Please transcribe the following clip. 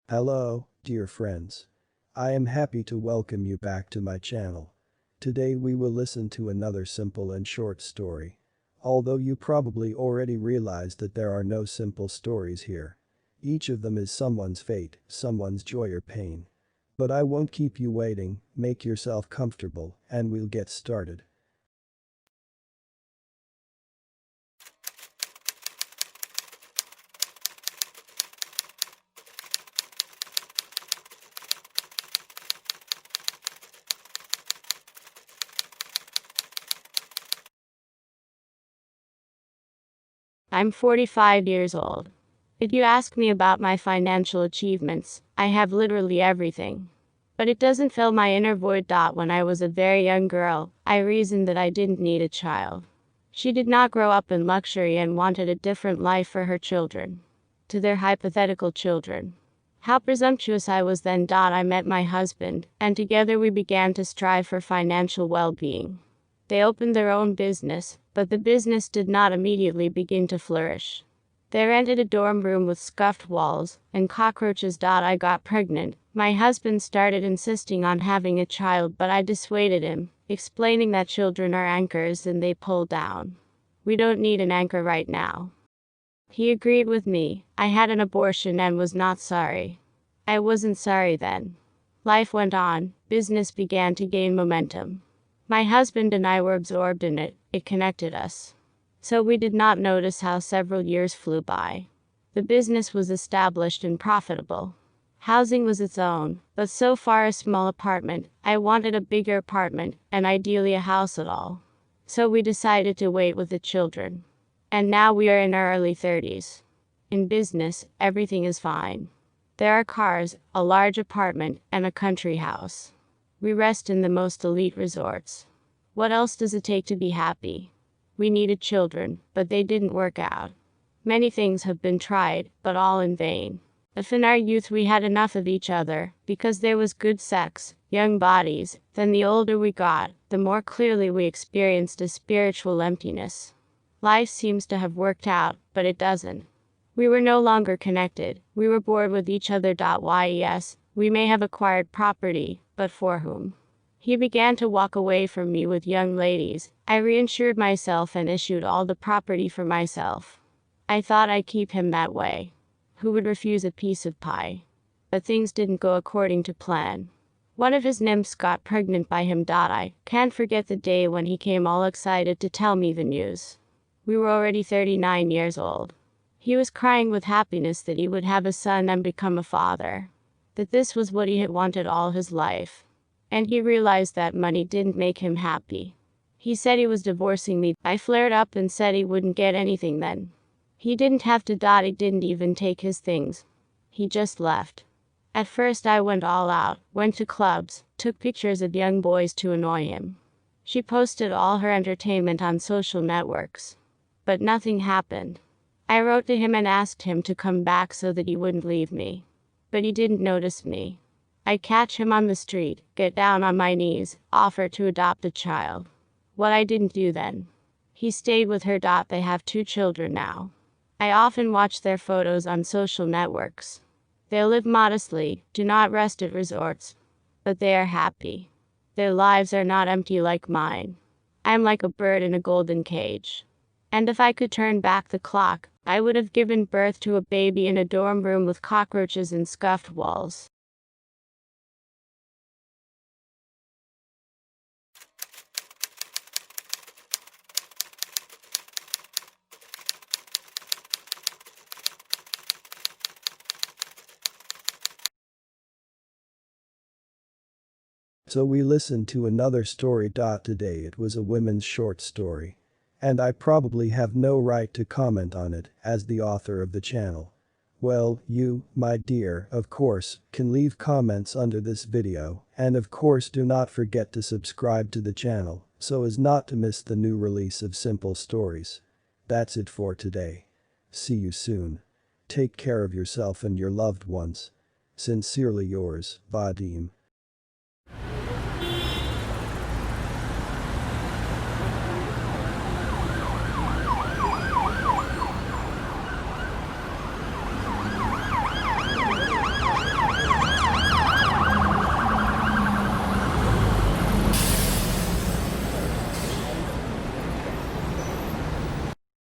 Hello, dear friends. I am happy to welcome you back to my channel. Today we will listen to another simple and short story. Although you probably already realized that there are no simple stories here. Each of them is someone's fate, someone's joy or pain. But I won't keep you waiting, make yourself comfortable, and we'll get started. I'm 45 years old. If you ask me about my financial achievements, I have literally everything. But it doesn't fill my inner void. When I was a very young girl, I reasoned that I didn't need a child. She did not grow up in luxury and wanted a different life for her children. To their hypothetical children. How presumptuous I was then. I met my husband, and together we began to strive for financial well-being. They opened their own business, but the business did not immediately begin to flourish. They rented a dorm room with scuffed walls and cockroaches. I got pregnant. My husband started insisting on having a child, but I dissuaded him, explaining that children are anchors and they pull down. We don't need an anchor right now. He agreed with me. I had an abortion and was not sorry. I wasn't sorry then. Life went on, business began to gain momentum. My husband and I were absorbed in it, it connected us. So we did not notice how several years flew by. The business was established and profitable. Housing was its own, but so far a small apartment. I wanted a bigger apartment, and ideally a house at all. So we decided to wait with the children. And now we are in our early 30s. In business, everything is fine. There are cars, a large apartment, and a country house. We rest in the most elite resorts. What else does it take to be happy? We needed children, but they didn't work out. Many things have been tried, but all in vain. If in our youth we had enough of each other, because there was good sex, young bodies, then the older we got, the more clearly we experienced a spiritual emptiness. Life seems to have worked out, but it doesn't. We were no longer connected, we were bored with each other. Yes, we may have acquired property, but for whom? He began to walk away from me with young ladies. I reinsured myself and issued all the property for myself. I thought I'd keep him that way. Who would refuse a piece of pie? But things didn't go according to plan. One of his nymphs got pregnant by him. I can't forget the day when he came all excited to tell me the news. We were already 39 years old. He was crying with happiness that he would have a son and become a father. That this was what he had wanted all his life. And he realized that money didn't make him happy. He said he was divorcing me. I flared up and said he wouldn't get anything then. He didn't have to. He didn't even take his things. He just left. At first I went all out, went to clubs, took pictures of young boys to annoy him. She posted all her entertainment on social networks. But nothing happened. I wrote to him and asked him to come back so that he wouldn't leave me. But he didn't notice me. I'd catch him on the street, get down on my knees, offer to adopt a child. What I didn't do then. He stayed with her. They have 2 children now. I often watch their photos on social networks. They live modestly, do not rest at resorts. But they are happy. Their lives are not empty like mine. I'm like a bird in a golden cage. And if I could turn back the clock, I would have given birth to a baby in a dorm room with cockroaches and scuffed walls. So we listened to another story. Today it was a women's short story. And I probably have no right to comment on it as the author of the channel. Well, you, my dear, of course, can leave comments under this video, and of course do not forget to subscribe to the channel so as not to miss the new release of simple stories. That's it for today. See you soon. Take care of yourself and your loved ones. Sincerely yours, Vadim.